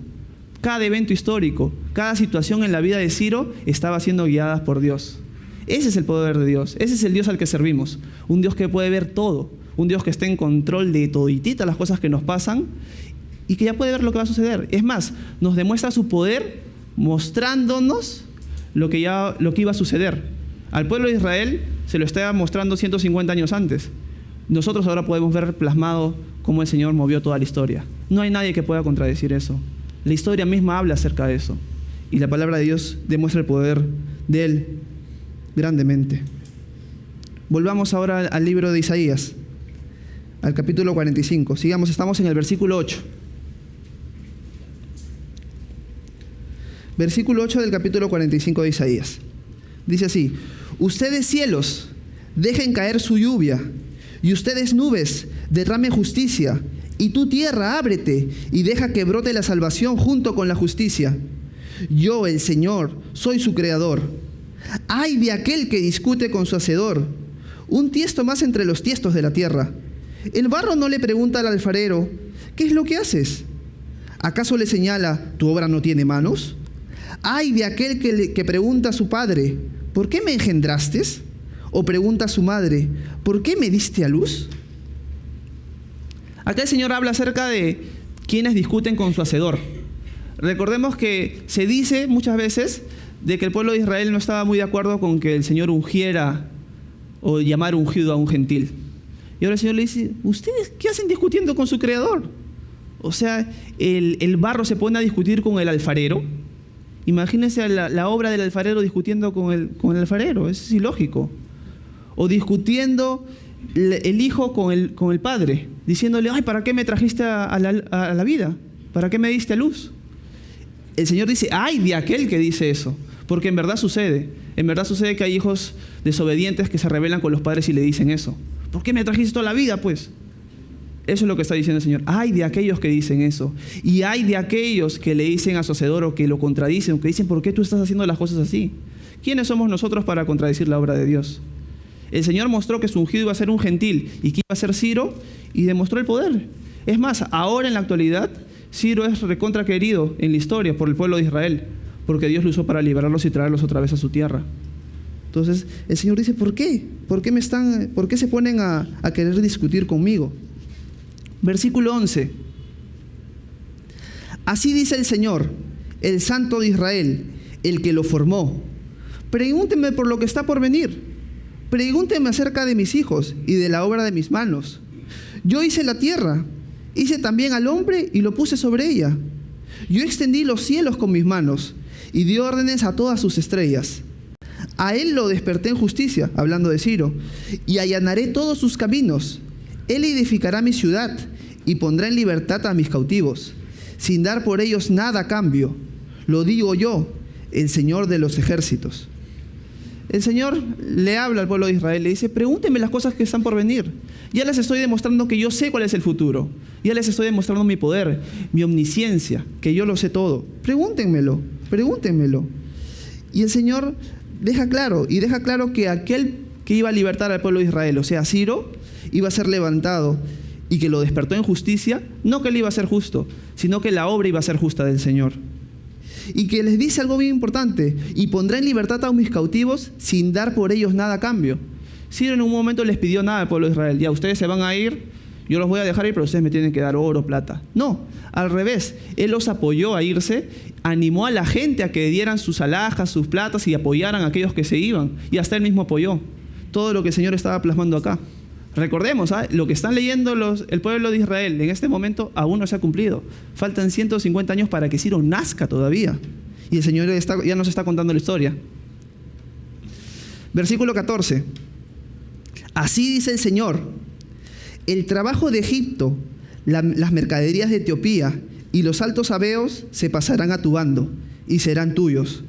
Cada evento histórico, cada situación en la vida de Ciro estaba siendo guiada por Dios. Ese es el poder de Dios. Ese es el Dios al que servimos. Un Dios que puede ver todo. Un Dios que está en control de todititas las cosas que nos pasan y que ya puede ver lo que va a suceder. Es más, nos demuestra su poder mostrándonos lo que iba a suceder. Al pueblo de Israel se lo estaba mostrando 150 años antes. Nosotros ahora podemos ver plasmado cómo el Señor movió toda la historia. No hay nadie que pueda contradecir eso. La historia misma habla acerca de eso. Y la palabra de Dios demuestra el poder de Él grandemente. Volvamos ahora al libro de Isaías, al capítulo 45. Sigamos, estamos en el versículo 8. Versículo 8 del capítulo 45 de Isaías. Dice así: ustedes cielos, dejen caer su lluvia, y ustedes nubes, derramen justicia, y tú tierra, ábrete, y deja que brote la salvación junto con la justicia. Yo, el Señor, soy su creador. Ay de aquel que discute con su hacedor, un tiesto más entre los tiestos de la tierra. El barro no le pregunta al alfarero: ¿qué es lo que haces? ¿Acaso le señala: tu obra no tiene manos? Ay de aquel que pregunta a su padre: ¿por qué me engendraste? O pregunta a su madre: ¿por qué me diste a luz? Acá el Señor habla acerca de quienes discuten con su hacedor. Recordemos que se dice muchas veces de que el pueblo de Israel no estaba muy de acuerdo con que el Señor ungiera o llamara ungido a un gentil. Y ahora el Señor le dice: ¿ustedes qué hacen discutiendo con su creador? O sea, el barro se pone a discutir con el alfarero. Imagínense la obra del alfarero discutiendo con el alfarero. Eso es ilógico. O discutiendo el hijo con el padre, diciéndole: ay, ¿para qué me trajiste a la vida? ¿Para qué me diste a luz? El Señor dice: ay de aquel que dice eso, porque en verdad sucede. En verdad sucede que hay hijos desobedientes que se rebelan con los padres y le dicen eso. ¿Por qué me trajiste toda la vida, pues? Eso es lo que está diciendo el Señor. Ay de aquellos que dicen eso. Y ay de aquellos que le dicen a su hacedor o que lo contradicen, o que dicen: ¿por qué tú estás haciendo las cosas así? ¿Quiénes somos nosotros para contradecir la obra de Dios? El Señor mostró que su ungido iba a ser un gentil y que iba a ser Ciro, y demostró el poder. Es más, ahora en la actualidad, Ciro es recontra querido en la historia por el pueblo de Israel, porque Dios lo usó para liberarlos y traerlos otra vez a su tierra. Entonces, el Señor dice: ¿por qué? ¿Por qué se ponen a querer discutir conmigo? Versículo 11. Así dice el Señor, el Santo de Israel, el que lo formó: pregúntenme por lo que está por venir. Pregúntenme acerca de mis hijos y de la obra de mis manos. Yo hice la tierra, hice también al hombre y lo puse sobre ella. Yo extendí los cielos con mis manos y di órdenes a todas sus estrellas. A él lo desperté en justicia, hablando de Ciro, y allanaré todos sus caminos. Él edificará mi ciudad y pondrá en libertad a mis cautivos, sin dar por ellos nada a cambio. Lo digo yo, el Señor de los ejércitos. El Señor le habla al pueblo de Israel, le dice: pregúntenme las cosas que están por venir. Ya les estoy demostrando que yo sé cuál es el futuro. Ya les estoy demostrando mi poder, mi omnisciencia, que yo lo sé todo. Pregúntenmelo, pregúntenmelo. Y el Señor deja claro que aquel que iba a libertar al pueblo de Israel, o sea, Ciro, iba a ser levantado y que lo despertó en justicia, no que él iba a ser justo, sino que la obra iba a ser justa del Señor. Y que les dice algo bien importante: y pondré en libertad a mis cautivos sin dar por ellos nada a cambio. Ciro en un momento les pidió nada al pueblo de Israel: ya, ustedes se van a ir, yo los voy a dejar ir, pero ustedes me tienen que dar oro, plata. No, al revés, él los apoyó a irse, animó a la gente a que dieran sus alhajas, sus platas y apoyaran a aquellos que se iban, y hasta él mismo apoyó todo lo que el Señor estaba plasmando acá. Recordemos, lo que están leyendo el pueblo de Israel en este momento aún no se ha cumplido. Faltan 150 años para que Ciro nazca todavía. Y el Señor ya nos está contando la historia. Versículo 14. Así dice el Señor: el trabajo de Egipto, las mercaderías de Etiopía y los altos sabeos se pasarán a tu bando y serán tuyos.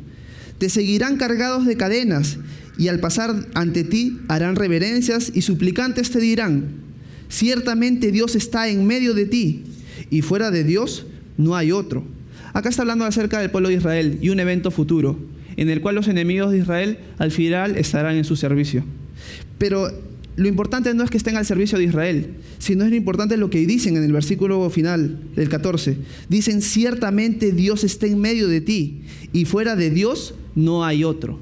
Te seguirán cargados de cadenas, y al pasar ante ti harán reverencias y suplicantes te dirán: Ciertamente Dios está en medio de ti, y fuera de Dios no hay otro. Acá está hablando acerca del pueblo de Israel y un evento futuro, en el cual los enemigos de Israel al final estarán en su servicio. Pero lo importante no es que estén al servicio de Israel, sino es lo importante lo que dicen en el versículo final del 14. Dicen, ciertamente Dios está en medio de ti, y fuera de Dios no hay otro.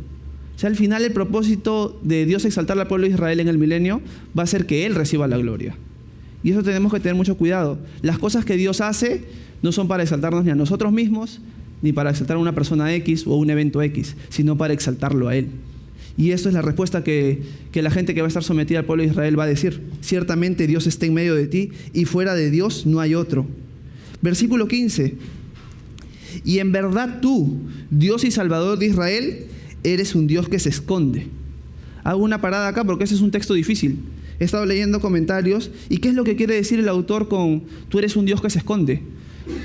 O sea, al final el propósito de Dios exaltar al pueblo de Israel en el milenio va a ser que Él reciba la gloria. Y eso tenemos que tener mucho cuidado. Las cosas que Dios hace no son para exaltarnos ni a nosotros mismos, ni para exaltar a una persona X o un evento X, sino para exaltarlo a Él. Y esto es la respuesta que la gente que va a estar sometida al pueblo de Israel va a decir. Ciertamente Dios está en medio de ti, y fuera de Dios no hay otro. Versículo 15. Y en verdad tú, Dios y Salvador de Israel, eres un Dios que se esconde. Hago una parada acá porque ese es un texto difícil. He estado leyendo comentarios. ¿Y qué es lo que quiere decir el autor con tú eres un Dios que se esconde?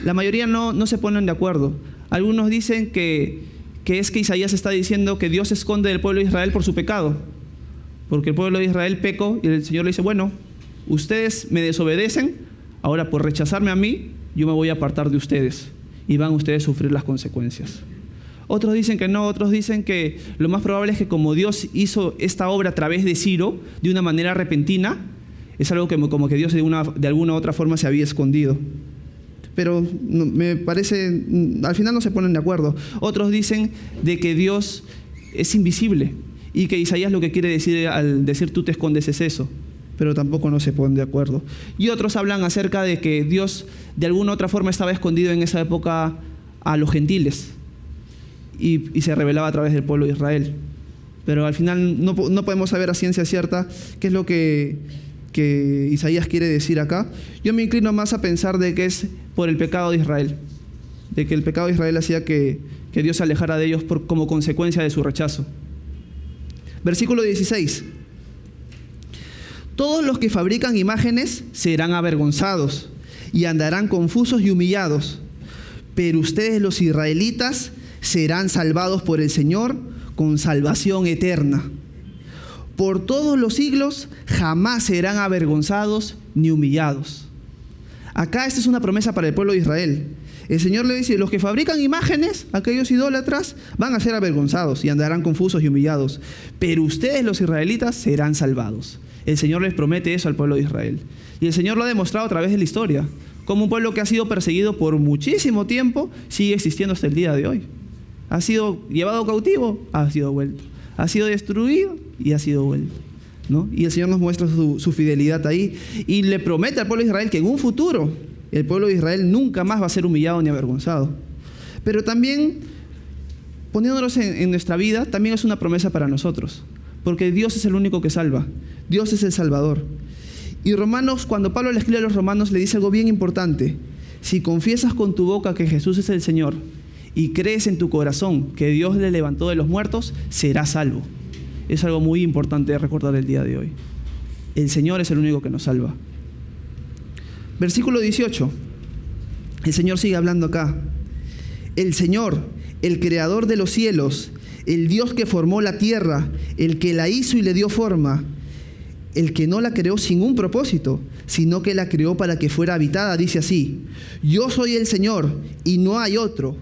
La mayoría no se ponen de acuerdo. Algunos dicen que es que Isaías está diciendo que Dios se esconde del pueblo de Israel por su pecado. Porque el pueblo de Israel pecó y el Señor le dice, bueno, ustedes me desobedecen, ahora por rechazarme a mí, yo me voy a apartar de ustedes y van ustedes a sufrir las consecuencias. Otros dicen que no, otros dicen que lo más probable es que como Dios hizo esta obra a través de Ciro, de una manera repentina, es algo que como que Dios de alguna u otra forma se había escondido. Pero me parece, al final no se ponen de acuerdo. Otros dicen de que Dios es invisible y que Isaías lo que quiere decir al decir tú te escondes es eso, pero tampoco no se ponen de acuerdo. Y otros hablan acerca de que Dios de alguna u otra forma estaba escondido en esa época a los gentiles y se revelaba a través del pueblo de Israel. Pero al final no podemos saber a ciencia cierta qué es lo que Isaías quiere decir acá. Yo me inclino más a pensar de que es por el pecado de Israel, de que el pecado de Israel hacía que Dios se alejara de ellos como consecuencia de su rechazo. Versículo 16. Todos los que fabrican imágenes serán avergonzados y andarán confusos y humillados, pero ustedes los israelitas serán salvados por el Señor con salvación eterna. Por todos los siglos jamás serán avergonzados ni humillados. Acá esta es una promesa para el pueblo de Israel. El Señor le dice, los que fabrican imágenes, aquellos idólatras, van a ser avergonzados y andarán confusos y humillados. Pero ustedes los israelitas serán salvados. El Señor les promete eso al pueblo de Israel. Y el Señor lo ha demostrado a través de la historia. Como un pueblo que ha sido perseguido por muchísimo tiempo, sigue existiendo hasta el día de hoy. Ha sido llevado cautivo, ha sido vuelto. Ha sido destruido y ha sido vuelto, ¿no? Y el Señor nos muestra su fidelidad ahí y le promete al pueblo de Israel que en un futuro el pueblo de Israel nunca más va a ser humillado ni avergonzado. Pero también, poniéndonos en nuestra vida, también es una promesa para nosotros, porque Dios es el único que salva. Dios es el Salvador. Y Romanos, cuando Pablo le escribe a los romanos, le dice algo bien importante. Si confiesas con tu boca que Jesús es el Señor y crees en tu corazón que Dios le levantó de los muertos, serás salvo. Es algo muy importante de recordar el día de hoy. El Señor es el único que nos salva. Versículo 18. El Señor sigue hablando acá. El Señor, el creador de los cielos, el Dios que formó la tierra, el que la hizo y le dio forma, el que no la creó sin un propósito, sino que la creó para que fuera habitada, dice así: yo soy el Señor y no hay otro.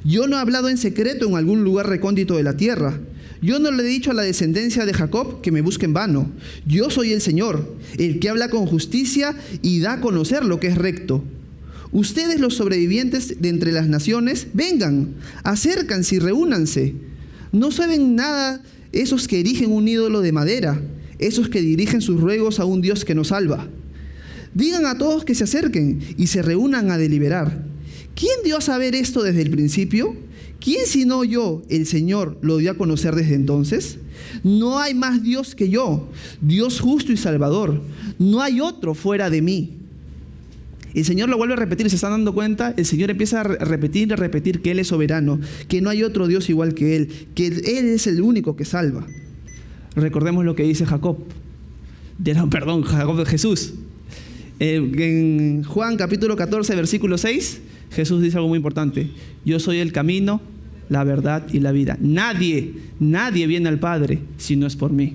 Yo no he hablado en secreto en algún lugar recóndito de la tierra. Yo no le he dicho a la descendencia de Jacob que me busque en vano. Yo soy el Señor, el que habla con justicia y da a conocer lo que es recto. Ustedes, los sobrevivientes de entre las naciones, vengan, acércanse y reúnanse. No saben nada esos que erigen un ídolo de madera, esos que dirigen sus ruegos a un Dios que nos salva. Digan a todos que se acerquen y se reúnan a deliberar. ¿Quién dio a saber esto desde el principio? ¿Quién sino yo, el Señor, lo dio a conocer desde entonces? No hay más Dios que yo, Dios justo y salvador. No hay otro fuera de mí. El Señor lo vuelve a repetir, ¿se están dando cuenta? El Señor empieza a repetir que Él es soberano, que no hay otro Dios igual que Él, que Él es el único que salva. Recordemos lo que dice Jacob de Jesús. En Juan capítulo 14, versículo 6, Jesús dice algo muy importante: yo soy el camino, la verdad y la vida. Nadie viene al Padre si no es por mí.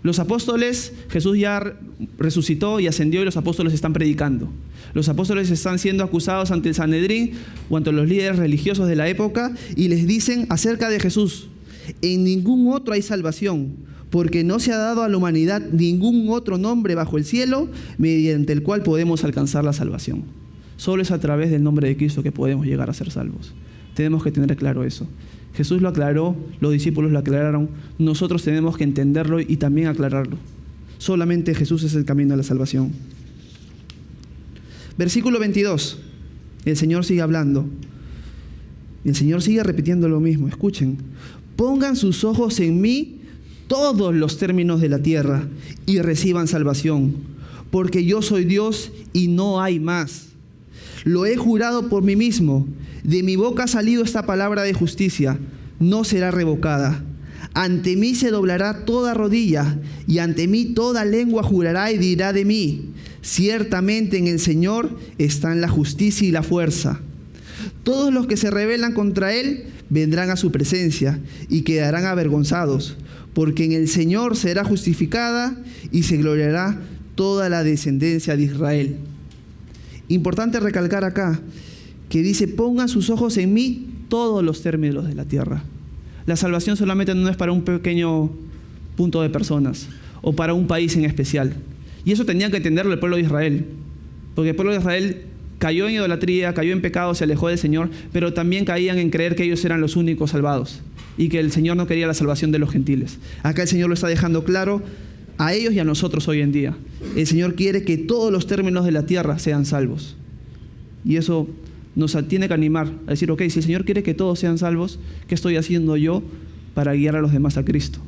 Los apóstoles, Jesús ya resucitó y ascendió y los apóstoles están predicando. Los apóstoles están siendo acusados ante el Sanedrín o ante los líderes religiosos de la época y les dicen acerca de Jesús: en ningún otro hay salvación, porque no se ha dado a la humanidad ningún otro nombre bajo el cielo mediante el cual podemos alcanzar la salvación. Solo es a través del nombre de Cristo que podemos llegar a ser salvos. Tenemos que tener claro eso. Jesús lo aclaró, los discípulos lo aclararon, nosotros tenemos que entenderlo y también aclararlo. Solamente Jesús es el camino a la salvación. Versículo 22, el Señor sigue hablando. El Señor sigue repitiendo lo mismo, escuchen. Pongan sus ojos en mí todos los términos de la tierra y reciban salvación, porque yo soy Dios y no hay más. Lo he jurado por mí mismo. De mi boca ha salido esta palabra de justicia, no será revocada. Ante mí se doblará toda rodilla, y ante mí toda lengua jurará y dirá de mí: ciertamente en el Señor están la justicia y la fuerza. Todos los que se rebelan contra Él vendrán a su presencia y quedarán avergonzados, porque en el Señor será justificada y se gloriará toda la descendencia de Israel. Importante recalcar acá que dice: pongan sus ojos en mí todos los términos de la tierra. La salvación solamente no es para un pequeño punto de personas o para un país en especial. Y eso tenía que entenderlo el pueblo de Israel, porque el pueblo de Israel cayó en idolatría, cayó en pecado, se alejó del Señor, pero también caían en creer que ellos eran los únicos salvados y que el Señor no quería la salvación de los gentiles. Acá el Señor lo está dejando claro a ellos y a nosotros hoy en día. El Señor quiere que todos los términos de la tierra sean salvos. Y eso nos tiene que animar a decir: ok, si el Señor quiere que todos sean salvos, ¿qué estoy haciendo yo para guiar a los demás a Cristo?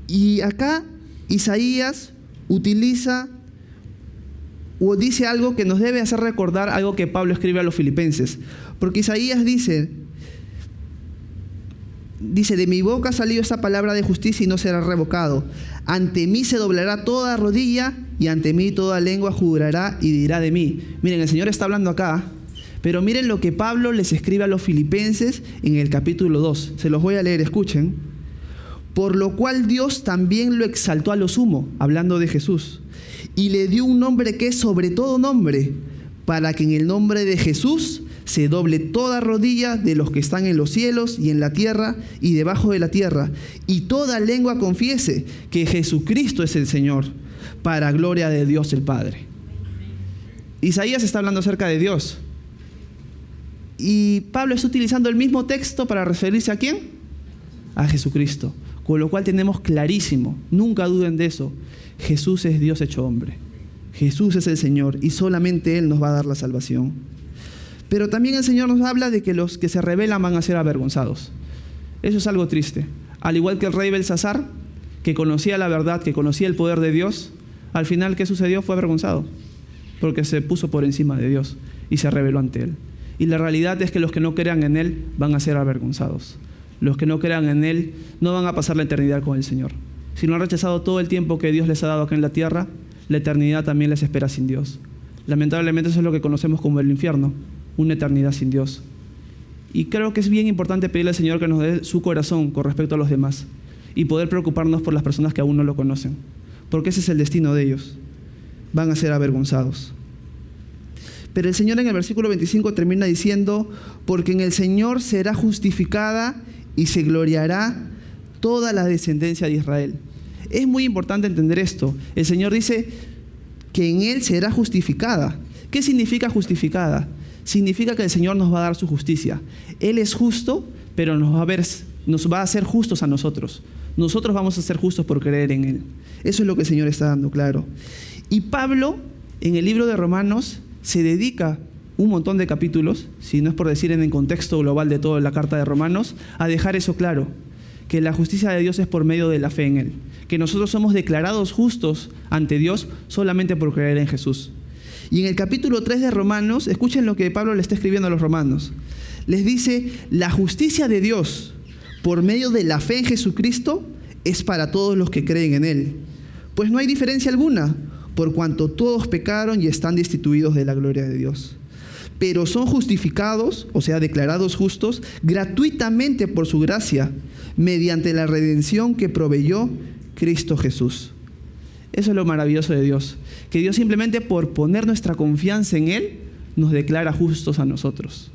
Y acá Isaías utiliza o dice algo que nos debe hacer recordar algo que Pablo escribe a los filipenses. Porque Isaías dice: de mi boca ha salido esa palabra de justicia y no será revocado. Ante mí se doblará toda rodilla y ante mí toda lengua jurará y dirá de mí. Miren, el Señor está hablando acá, pero miren lo que Pablo les escribe a los filipenses en el capítulo 2. Se los voy a leer, escuchen. Por lo cual Dios también lo exaltó a lo sumo, hablando de Jesús, y le dio un nombre que es sobre todo nombre, para que en el nombre de Jesús se doble toda rodilla de los que están en los cielos y en la tierra y debajo de la tierra, y toda lengua confiese que Jesucristo es el Señor, para gloria de Dios el Padre. Isaías está hablando acerca de Dios, y Pablo está utilizando el mismo texto para referirse ¿a quién? A Jesucristo. Con lo cual tenemos clarísimo, nunca duden de eso: Jesús es Dios hecho hombre. Jesús es el Señor y solamente Él nos va a dar la salvación. Pero también el Señor nos habla de que los que se rebelan van a ser avergonzados. Eso es algo triste. Al igual que el rey Belsasar, que conocía la verdad, que conocía el poder de Dios, al final, ¿qué sucedió? Fue avergonzado, porque se puso por encima de Dios y se rebeló ante Él. Y la realidad es que los que no crean en Él van a ser avergonzados. Los que no crean en Él no van a pasar la eternidad con el Señor. Si no han rechazado todo el tiempo que Dios les ha dado acá en la tierra, la eternidad también les espera sin Dios. Lamentablemente eso es lo que conocemos como el infierno, una eternidad sin Dios. Y creo que es bien importante pedirle al Señor que nos dé su corazón con respecto a los demás y poder preocuparnos por las personas que aún no lo conocen, porque ese es el destino de ellos. Van a ser avergonzados. Pero el Señor en el versículo 25 termina diciendo: porque en el Señor será justificada y se gloriará toda la descendencia de Israel. Es muy importante entender esto. El Señor dice que en Él será justificada. ¿Qué significa justificada? Significa que el Señor nos va a dar su justicia. Él es justo, pero nos va a hacer justos a nosotros. Nosotros vamos a ser justos por creer en Él. Eso es lo que el Señor está dando claro. Y Pablo, en el libro de Romanos, se dedica un montón de capítulos, si no es por decir en el contexto global de toda la carta de Romanos, a dejar eso claro, que la justicia de Dios es por medio de la fe en Él, que nosotros somos declarados justos ante Dios solamente por creer en Jesús. Y en el capítulo 3 de Romanos, escuchen lo que Pablo le está escribiendo a los romanos. Les dice: la justicia de Dios por medio de la fe en Jesucristo es para todos los que creen en Él. Pues no hay diferencia alguna, por cuanto todos pecaron y están destituidos de la gloria de Dios. Pero son justificados, o sea, declarados justos, gratuitamente por su gracia, mediante la redención que proveyó Cristo Jesús. Eso es lo maravilloso de Dios, que Dios simplemente por poner nuestra confianza en Él, nos declara justos a nosotros.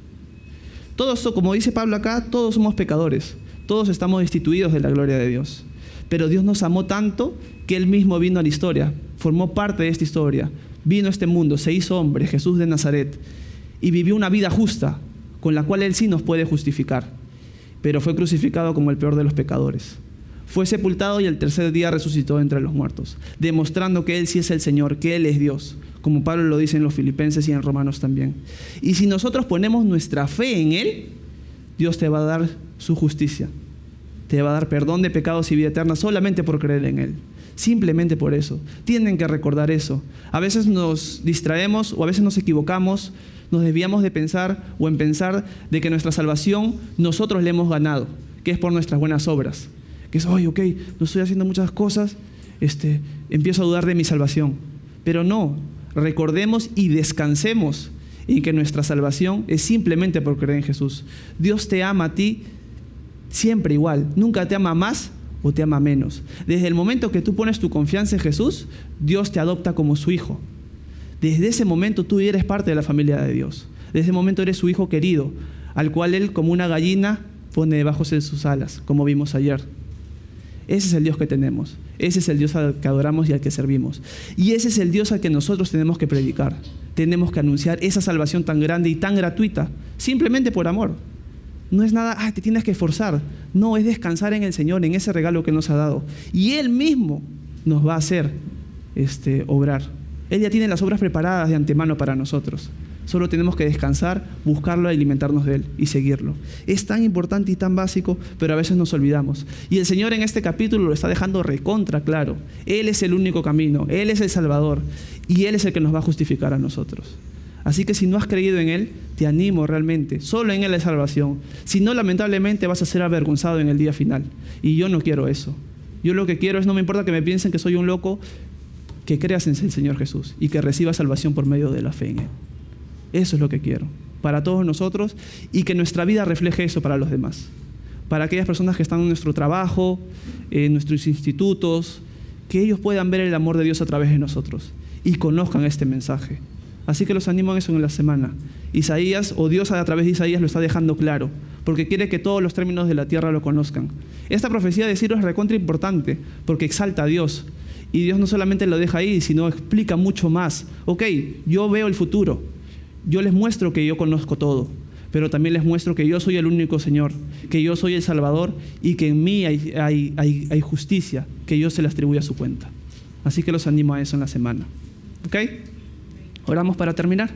Todos, como dice Pablo acá, todos somos pecadores, todos estamos destituidos de la gloria de Dios. Pero Dios nos amó tanto que Él mismo vino a la historia, formó parte de esta historia, vino a este mundo, se hizo hombre, Jesús de Nazaret, y vivió una vida justa, con la cual Él sí nos puede justificar. Pero fue crucificado como el peor de los pecadores. Fue sepultado y el tercer día resucitó entre los muertos, demostrando que Él sí es el Señor, que Él es Dios, como Pablo lo dice en los Filipenses y en Romanos también. Y si nosotros ponemos nuestra fe en Él, Dios te va a dar su justicia. Te va a dar perdón de pecados y vida eterna solamente por creer en Él. Simplemente por eso. Tienen que recordar eso. A veces nos distraemos o a veces nos equivocamos, nos desviamos de pensar o en pensar de que nuestra salvación nosotros le hemos ganado, que es por nuestras buenas obras. Que es, oye, ok, no estoy haciendo muchas cosas, empiezo a dudar de mi salvación. Pero no, recordemos y descansemos en que nuestra salvación es simplemente por creer en Jesús. Dios te ama a ti siempre igual, nunca te ama más o te ama menos. Desde el momento que tú pones tu confianza en Jesús, Dios te adopta como su hijo. Desde ese momento tú eres parte de la familia de Dios. Desde ese momento eres su hijo querido, al cual Él como una gallina pone debajo de sus alas, como vimos ayer. Ese es el Dios que tenemos. Ese es el Dios al que adoramos y al que servimos. Y ese es el Dios al que nosotros tenemos que predicar. Tenemos que anunciar esa salvación tan grande y tan gratuita, simplemente por amor. No es nada, te tienes que esforzar. No, es descansar en el Señor, en ese regalo que nos ha dado. Y Él mismo nos va a hacer obrar. Él ya tiene las obras preparadas de antemano para nosotros. Solo tenemos que descansar, buscarlo y alimentarnos de Él y seguirlo. Es tan importante y tan básico, pero a veces nos olvidamos. Y el Señor en este capítulo lo está dejando recontra claro. Él es el único camino, Él es el Salvador y Él es el que nos va a justificar a nosotros. Así que si no has creído en Él, te animo realmente. Solo en Él hay salvación. Si no, lamentablemente vas a ser avergonzado en el día final. Y yo no quiero eso. Yo lo que quiero es, no me importa que me piensen que soy un loco, que creas en el Señor Jesús y que recibas salvación por medio de la fe en Él. Eso es lo que quiero, para todos nosotros, y que nuestra vida refleje eso para los demás. Para aquellas personas que están en nuestro trabajo, en nuestros institutos, que ellos puedan ver el amor de Dios a través de nosotros y conozcan este mensaje. Así que los animo en eso en la semana. Isaías, o Dios a través de Isaías, lo está dejando claro, porque quiere que todos los términos de la tierra lo conozcan. Esta profecía de Ciro es recontra importante, porque exalta a Dios. Y Dios no solamente lo deja ahí, sino explica mucho más. Ok, yo veo el futuro. Yo les muestro que yo conozco todo, pero también les muestro que yo soy el único Señor, que yo soy el Salvador y que en mí hay justicia, que yo se la atribuye a su cuenta. Así que los animo a eso en la semana. ¿Ok? Oramos para terminar.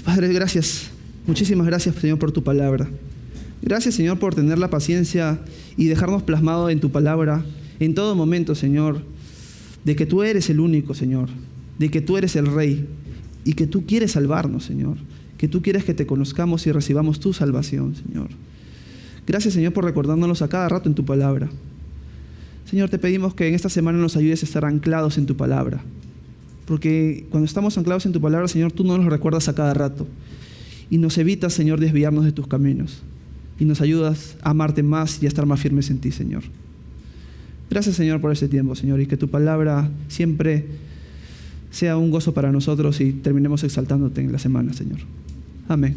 Padre, gracias. Muchísimas gracias, Señor, por tu palabra. Gracias, Señor, por tener la paciencia y dejarnos plasmado en tu palabra en todo momento, Señor, de que tú eres el único, Señor, de que tú eres el Rey y que tú quieres salvarnos, Señor, que tú quieres que te conozcamos y recibamos tu salvación, Señor. Gracias, Señor, por recordándonos a cada rato en tu palabra. Señor, te pedimos que en esta semana nos ayudes a estar anclados en tu palabra, porque cuando estamos anclados en tu palabra, Señor, tú nos lo recuerdas a cada rato y nos evitas, Señor, desviarnos de tus caminos y nos ayudas a amarte más y a estar más firmes en ti, Señor. Gracias, Señor, por este tiempo, Señor, y que tu palabra siempre sea un gozo para nosotros y terminemos exaltándote en la semana, Señor. Amén.